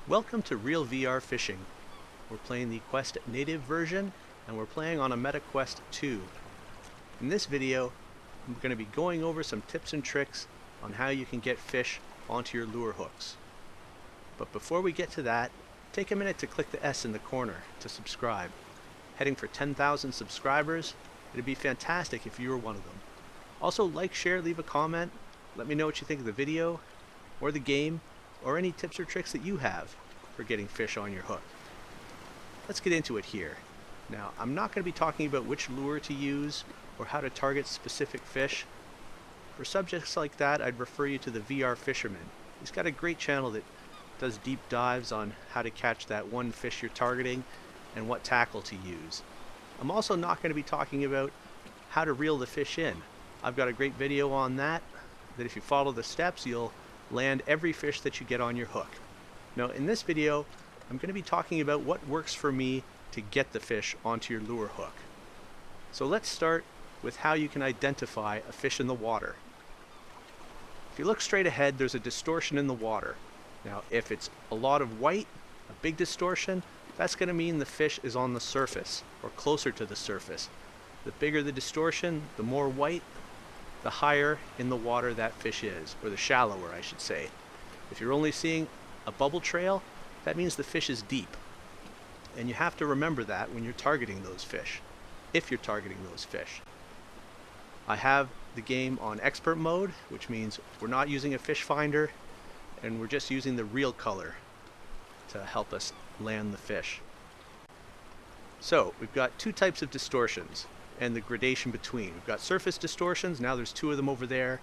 Welcome to Real VR Fishing. We're playing the Quest native version and we're playing on a Meta Quest 2. In this video, I'm going to be going over some tips and tricks on how you can get fish onto your lure hooks. But before we get to that, take a minute to click the S in the corner to subscribe. Heading for 10,000 subscribers, it'd be fantastic if you were one of them. Also like, share, leave a comment, let me know what you think of the video, or the game, or any tips or tricks that you have for getting fish on your hook. Let's get into it here. Now, I'm not going to be talking about which lure to use or how to target specific fish. For subjects like that, I'd refer you to the VR Fisherman. He's got a great channel that does deep dives on how to catch that one fish you're targeting and what tackle to use. I'm also not going to be talking about how to reel the fish in. I've got a great video on that if you follow the steps, you'll land every fish that you get on your hook. Now in this video, I'm going to be talking about what works for me to get the fish onto your lure hook. So let's start with how you can identify a fish in the water. If you look straight ahead, there's a distortion in the water. Now if it's a lot of white, a big distortion, that's going to mean the fish is on the surface or closer to the surface. The bigger the distortion, the more white, the higher in the water that fish is, or the shallower I should say. If you're only seeing a bubble trail, that means the fish is deep. And you have to remember that when you're targeting those fish, if you're targeting those fish. I have the game on expert mode, which means we're not using a fish finder and we're just using the reel color to help us land the fish. So we've got two types of distortions and the gradation between. We've got surface distortions, now there's two of them over there,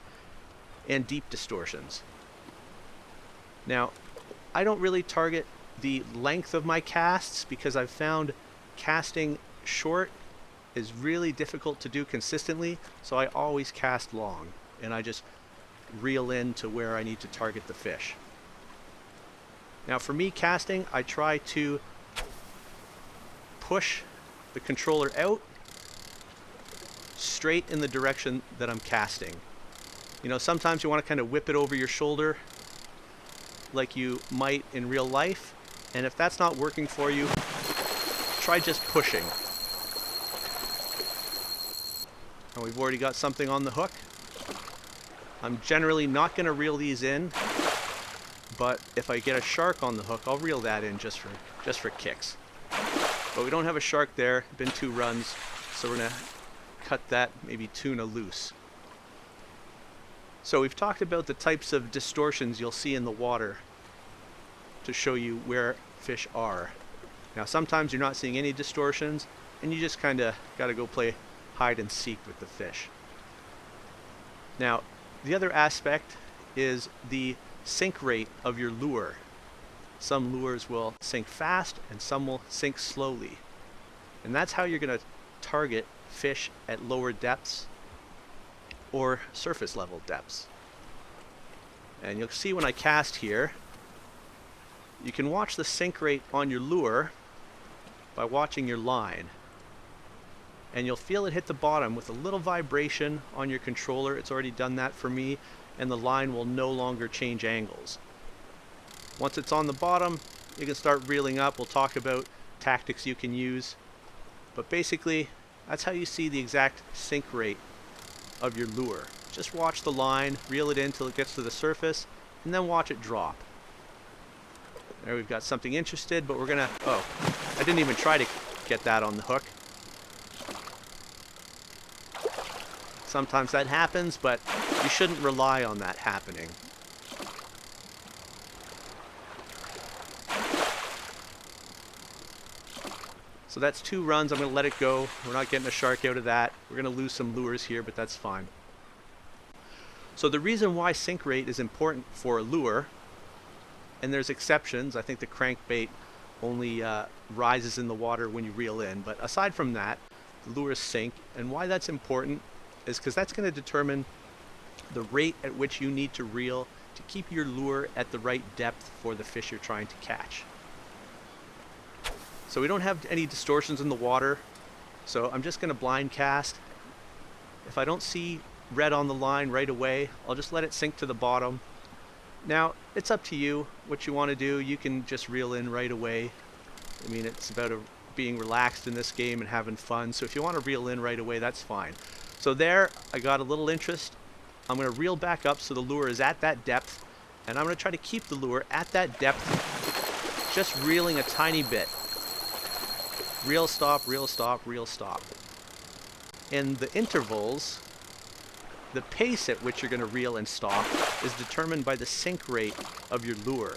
and deep distortions. Now, I don't really target the length of my casts because I've found casting short is really difficult to do consistently, so I always cast long, and I just reel in to where I need to target the fish. Now for me casting, I try to push the controller out straight in the direction that I'm casting. You know, sometimes you want to kind of whip it over your shoulder like you might in real life, and if that's not working for you, try just pushing. And we've already got something on the hook. I'm generally not going to reel these in, but if I get a shark on the hook, I'll reel that in just for kicks. But we don't have a shark there, been 2 runs, so we're going to cut that maybe tuna loose. So we've talked about the types of distortions you'll see in the water to show you where fish are. Now sometimes you're not seeing any distortions and you just kind of got to go play hide and seek with the fish. Now the other aspect is the sink rate of your lure. Some lures will sink fast and some will sink slowly. And that's how you're going to target fish at lower depths or surface level depths. And you'll see when I cast here, you can watch the sink rate on your lure by watching your line. And you'll feel it hit the bottom with a little vibration on your controller. It's already done that for me, and the line will no longer change angles. Once it's on the bottom, you can start reeling up. We'll talk about tactics you can use. But basically, that's how you see the exact sink rate of your lure. Just watch the line, reel it in till it gets to the surface, and then watch it drop. There we've got something interested, but we're gonna, oh, I didn't even try to get that on the hook. Sometimes that happens, but you shouldn't rely on that happening. So that's 2 runs. I'm going to let it go. We're not getting a shark out of that. We're going to lose some lures here, but that's fine. So the reason why sink rate is important for a lure, and there's exceptions. I think the crankbait only rises in the water when you reel in. But aside from that, the lures sink. And why that's important is because that's going to determine the rate at which you need to reel to keep your lure at the right depth for the fish you're trying to catch. So we don't have any distortions in the water, so I'm just going to blind cast. If I don't see red on the line right away, I'll just let it sink to the bottom Now, it's up to you what you want to do. You can just reel in right away. I mean, it's about being relaxed in this game and having fun. So if you want to reel in right away, that's fine. So there, I got a little interest. I'm going to reel back up so the lure is at that depth. And I'm going to try to keep the lure at that depth, just reeling a tiny bit. Reel, stop, reel, stop, reel, stop. And the intervals, the pace at which you're going to reel and stop is determined by the sink rate of your lure.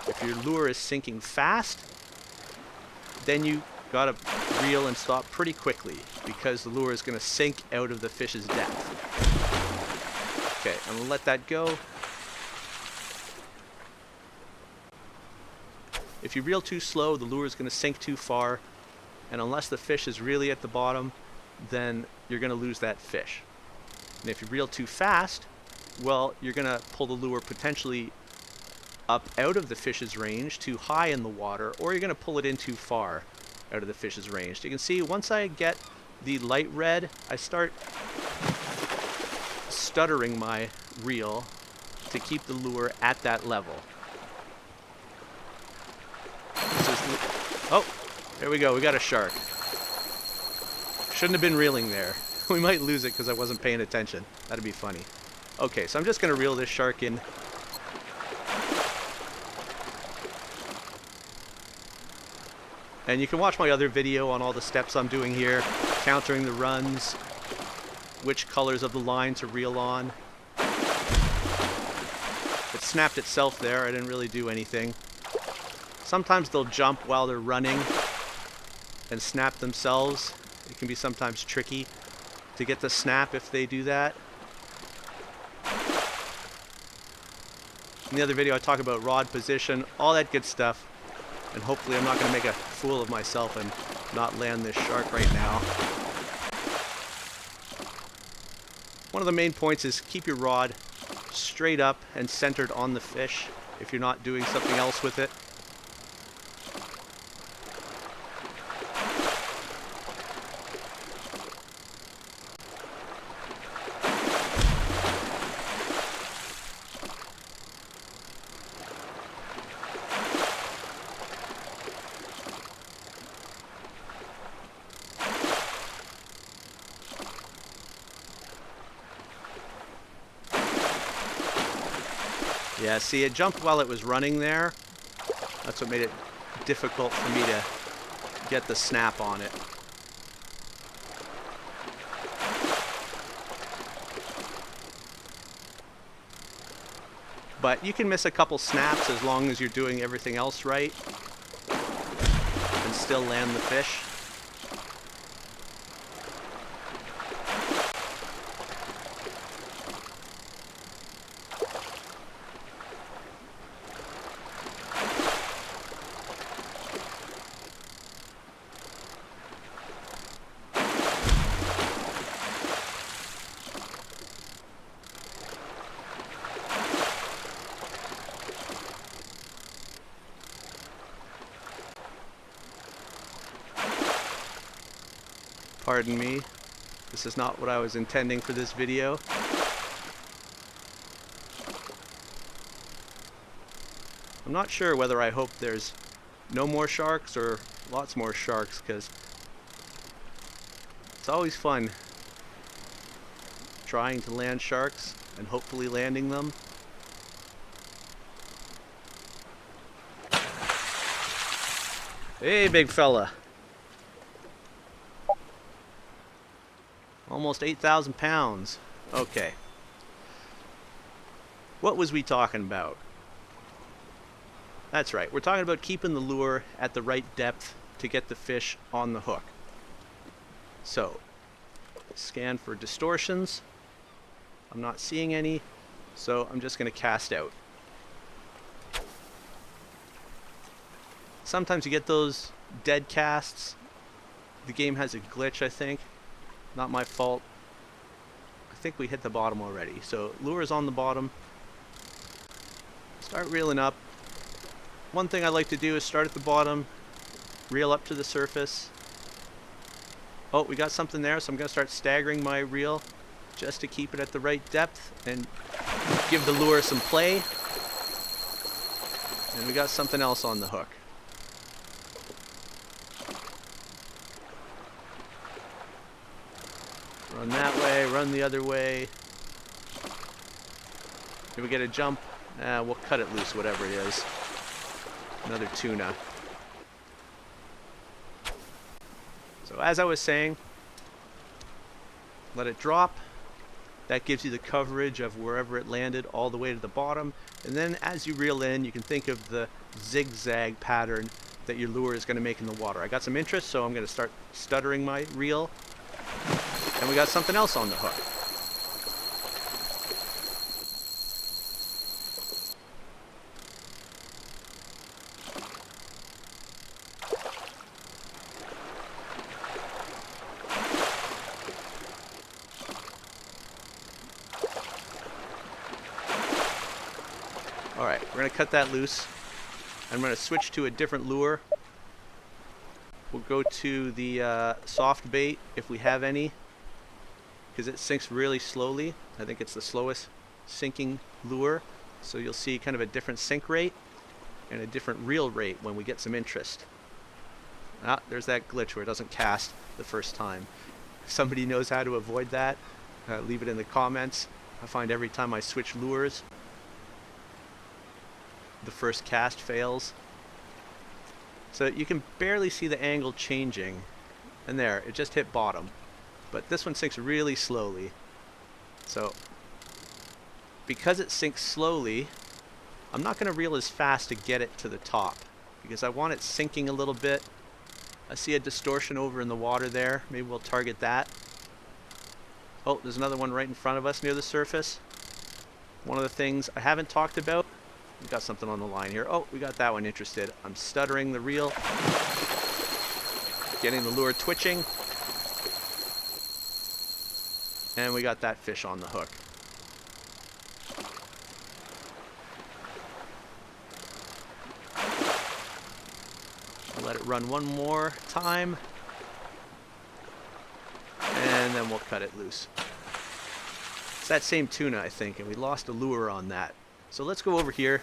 If your lure is sinking fast, then you got to reel and stop pretty quickly because the lure is going to sink out of the fish's depth. Okay, I'm going to let that go. If you reel too slow, the lure is going to sink too far, and unless the fish is really at the bottom, then you're going to lose that fish. And if you reel too fast, well, you're going to pull the lure potentially up out of the fish's range, too high in the water, or you're going to pull it in too far out of the fish's range. You can see once I get the light red, I start stuttering my reel to keep the lure at that level. Oh, there we go. We got a shark. Shouldn't have been reeling there. We might lose it because I wasn't paying attention. That'd be funny. Okay, so I'm just going to reel this shark in. And you can watch my other video on all the steps I'm doing here, countering the runs, which colors of the line to reel on. It snapped itself there. I didn't really do anything. Sometimes they'll jump while they're running and snap themselves. It can be sometimes tricky to get the snap if they do that. In the other video I talk about rod position, all that good stuff. And hopefully I'm not going to make a fool of myself and not land this shark right now. One of the main points is keep your rod straight up and centered on the fish if you're not doing something else with it. Yeah, see, it jumped while it was running there. That's what made it difficult for me to get the snap on it. But you can miss a couple snaps as long as you're doing everything else right and still land the fish. Pardon me, this is not what I was intending for this video. I'm not sure whether I hope there's no more sharks or lots more sharks, because it's always fun trying to land sharks and hopefully landing them. Hey, big fella. Almost 8,000 pounds. Okay. What was we talking about? That's right. We're talking about keeping the lure at the right depth to get the fish on the hook. So, scan for distortions. I'm not seeing any, so I'm just going to cast out. Sometimes you get those dead casts. The game has a glitch, I think. Not my fault. I think we hit the bottom already. So lure is on the bottom. Start reeling up. One thing I like to do is start at the bottom, reel up to the surface. Oh, we got something there, so I'm going to start staggering my reel just to keep it at the right depth and give the lure some play. And we got something else on the hook. Run that way, run the other way. If we get a jump, we'll cut it loose, whatever it is. Another tuna. So as I was saying, let it drop. That gives you the coverage of wherever it landed all the way to the bottom. And then as you reel in, you can think of the zigzag pattern that your lure is going to make in the water. I got some interest, so I'm going to start stuttering my reel. And we got something else on the hook. Alright, we're going to cut that loose. I'm going to switch to a different lure. We'll go to the soft bait if we have any, because it sinks really slowly. I think it's the slowest sinking lure. So you'll see kind of a different sink rate and a different reel rate when we get some interest. Ah, there's that glitch where it doesn't cast the first time. If somebody knows how to avoid that, leave it in the comments. I find every time I switch lures, the first cast fails. So you can barely see the angle changing. And there, it just hit bottom. But this one sinks really slowly. So because it sinks slowly, I'm not going to reel as fast to get it to the top, because I want it sinking a little bit. I see a distortion over in the water there. Maybe we'll target that. Oh, there's another one right in front of us near the surface. One of the things I haven't talked about, we got something on the line here. Oh, we got that one interested. I'm stuttering the reel, getting the lure twitching, and we got that fish on the hook. I'll let it run one more time, and then we'll cut it loose. It's that same tuna, I think, and we lost a lure on that. So let's go over here.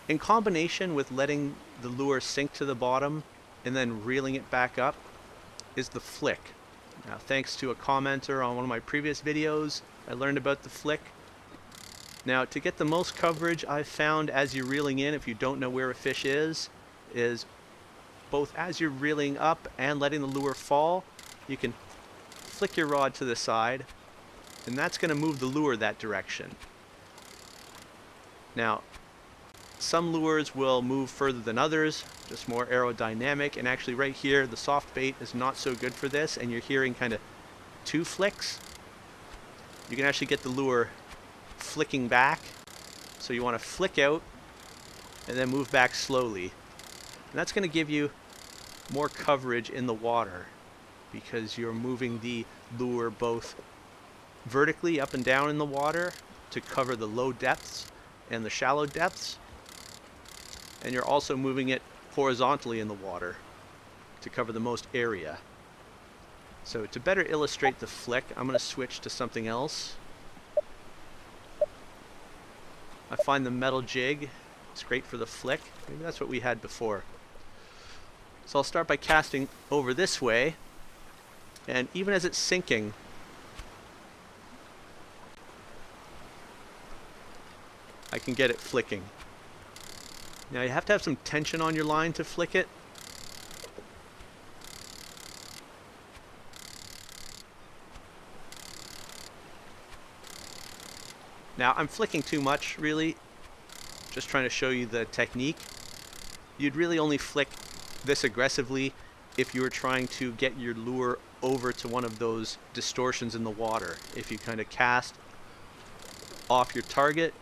In combination with letting the lure sink to the bottom and then reeling it back up is the flick. Now, thanks to a commenter on one of my previous videos, I learned about the flick. Now, to get the most coverage, I've found as you're reeling in, if you don't know where a fish is both as you're reeling up and letting the lure fall, you can flick your rod to the side, and that's going to move the lure that direction. Now, some lures will move further than others, just more aerodynamic, and actually right here the soft bait is not so good for this, and you're hearing kind of two flicks. You can actually get the lure flicking back, so you want to flick out and then move back slowly. And that's going to give you more coverage in the water because you're moving the lure both vertically up and down in the water to cover the low depths and the shallow depths, and you're also moving it horizontally in the water to cover the most area. So to better illustrate the flick, I'm going to switch to something else. I find the metal jig, it's great for the flick. Maybe that's what we had before. So I'll start by casting over this way, and even as it's sinking, I can get it flicking. Now you have to have some tension on your line to flick it. Now I'm flicking too much, really. Just trying to show you the technique. You'd really only flick this aggressively if you were trying to get your lure over to one of those distortions in the water. If you kind of cast off your target,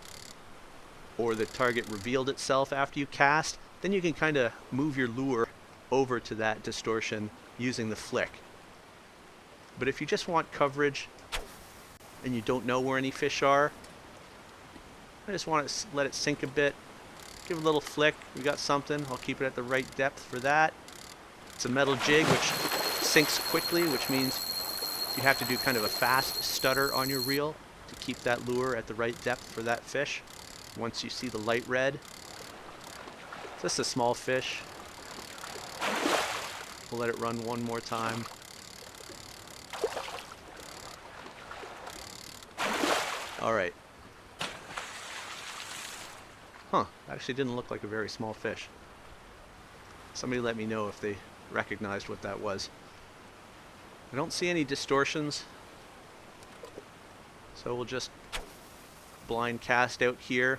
or the target revealed itself after you cast, then you can kind of move your lure over to that distortion using the flick. But if you just want coverage and you don't know where any fish are, I just want to let it sink a bit, give it a little flick. We got something. I'll keep it at the right depth for that. It's a metal jig which sinks quickly, which means you have to do kind of a fast stutter on your reel to keep that lure at the right depth for that fish. Once you see the light red, Just a small fish. We'll let it run one more time. Alright. Huh, actually didn't look like a very small fish. Somebody let me know if they recognized what that was. I don't see any distortions, so we'll just blind cast out here.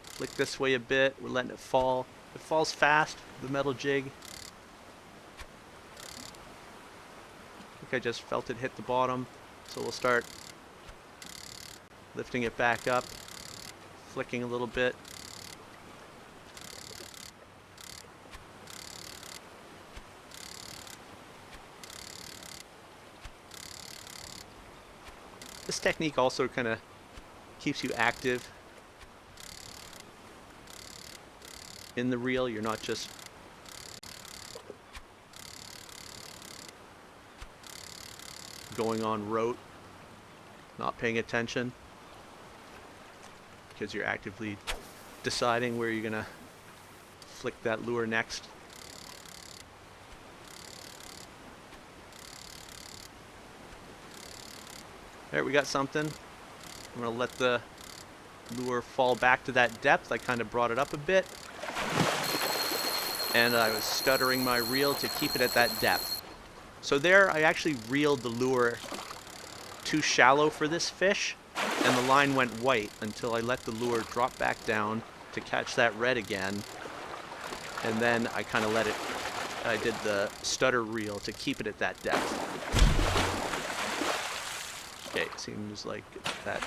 Flick this way a bit, we're letting it fall. It falls fast, the metal jig. I think I just felt it hit the bottom, so we'll start lifting it back up, flicking a little bit. This technique also kind of keeps you active in the reel. You're not just going on rote, not paying attention, because you're actively deciding where you're gonna flick that lure next. There, we got something. I'm gonna let the lure fall back to that depth. I kind of brought it up a bit, and I was stuttering my reel to keep it at that depth. So there, I actually reeled the lure too shallow for this fish, and the line went white until I let the lure drop back down to catch that red again, and then I kind of let it, I did the stutter reel to keep it at that depth. Okay, seems like that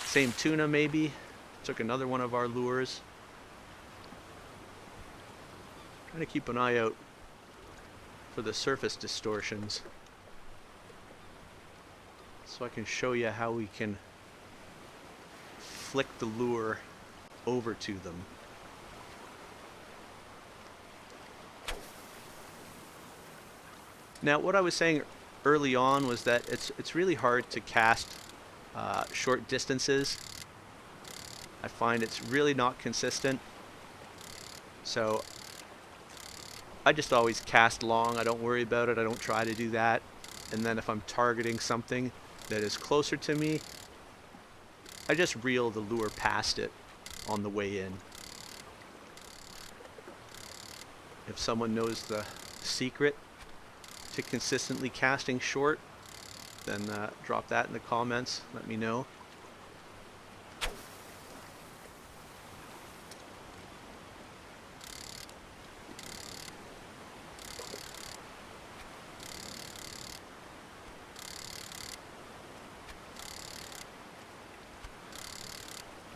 same tuna maybe took another one of our lures. Trying to keep an eye out for the surface distortions so I can show you how we can flick the lure over to them. Now, what I was saying early on was that it's really hard to cast short distances. I find it's really not consistent. So I just always cast long. I don't worry about it. I don't try to do that. And then if I'm targeting something that is closer to me, I just reel the lure past it on the way in. If someone knows the secret to consistently casting short, then drop that in the comments. Let me know.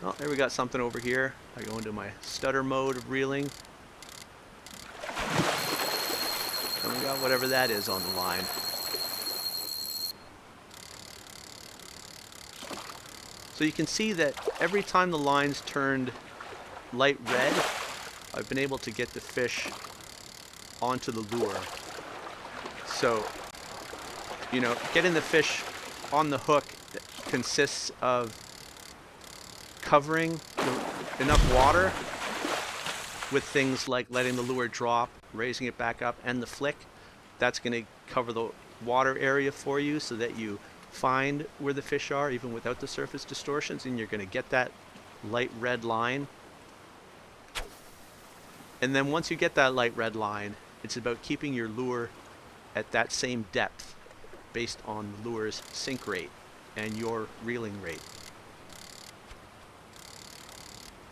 Oh, there we got something over here. I go into my stutter mode of reeling. And we got whatever that is on the line. So you can see that every time the line's turned light red, I've been able to get the fish onto the lure. So, you know, getting the fish on the hook consists of covering enough water with things like letting the lure drop, raising it back up, and the flick. That's going to cover the water area for you so that you find where the fish are even without the surface distortions, and you're going to get that light red line. And then once you get that light red line, it's about keeping your lure at that same depth based on the lure's sink rate and your reeling rate.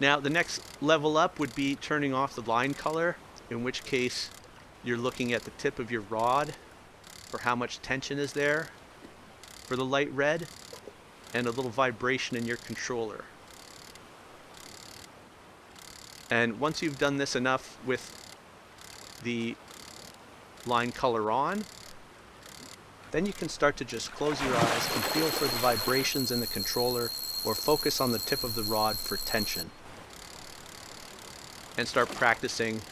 Now the next level up would be turning off the line color, in which case you're looking at the tip of your rod for how much tension is there for the light red, and a little vibration in your controller. And once you've done this enough with the line color on, then you can start to just close your eyes and feel for the vibrations in the controller, or focus on the tip of the rod for tension, and start practicing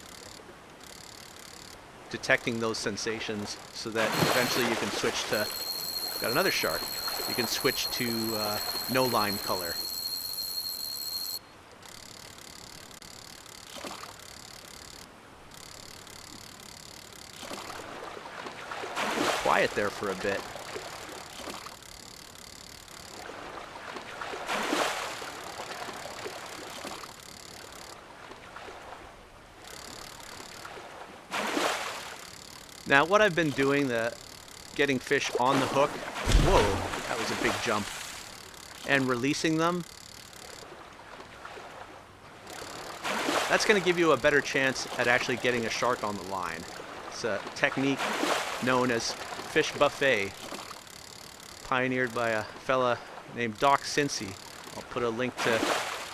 detecting those sensations so that eventually you can switch to, got another shark, you can switch to no line color. quiet there for a bit. Now what I've been doing, getting fish on the hook, whoa, that was a big jump, and releasing them, that's going to give you a better chance at actually getting a shark on the line. It's a technique known as fish buffet, pioneered by a fella named Doc Cincy. I'll put a link to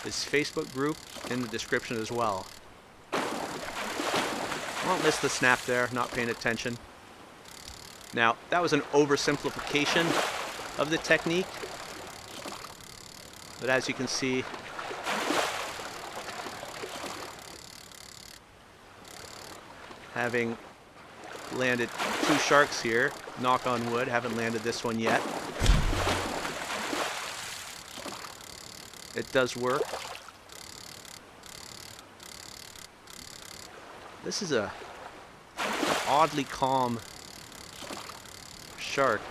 his Facebook group in the description as well. Won't miss the snap there, not paying attention. Now, that was an oversimplification of the technique, but as you can see, having landed 2 sharks here, knock on wood, haven't landed this one yet. It does work. This is an oddly calm shark.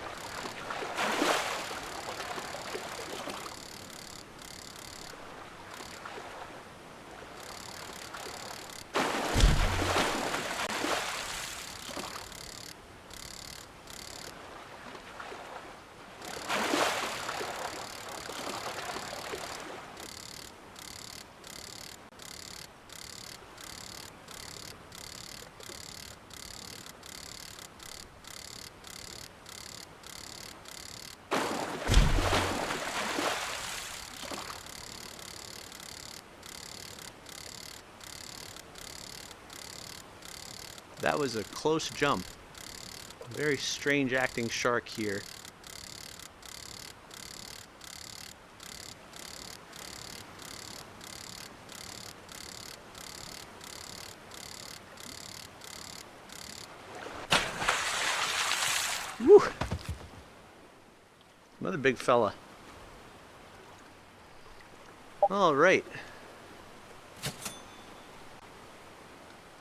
That was a close jump. Very strange acting shark here. Woo! Another big fella. All right.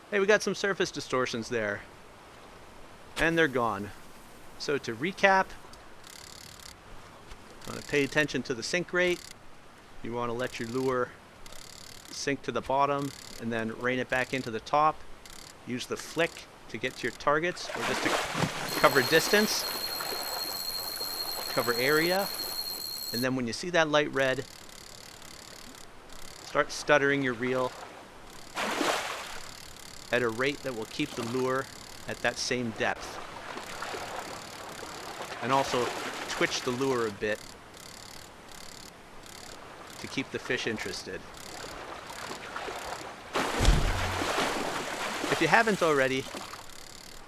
Hey, we got some surface distortions there. And they're gone. So to recap, you want to pay attention to the sink rate. You want to let your lure sink to the bottom and then rein it back into the top. Use the flick to get to your targets, or just to cover distance, cover area. And then when you see that light red, start stuttering your reel at a rate that will keep the lure at that same depth. And also twitch the lure a bit to keep the fish interested. If you haven't already,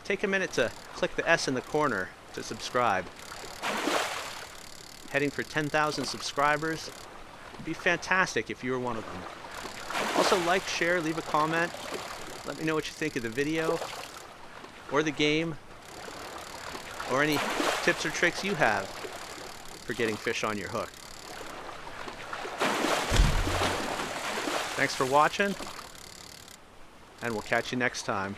take a minute to click the S in the corner to subscribe. Heading for 10,000 subscribers. It'd be fantastic if you were one of them. Also like, share, leave a comment. Let me know what you think of the video, or the game, or any tips or tricks you have for getting fish on your hook. Thanks for watching, and we'll catch you next time.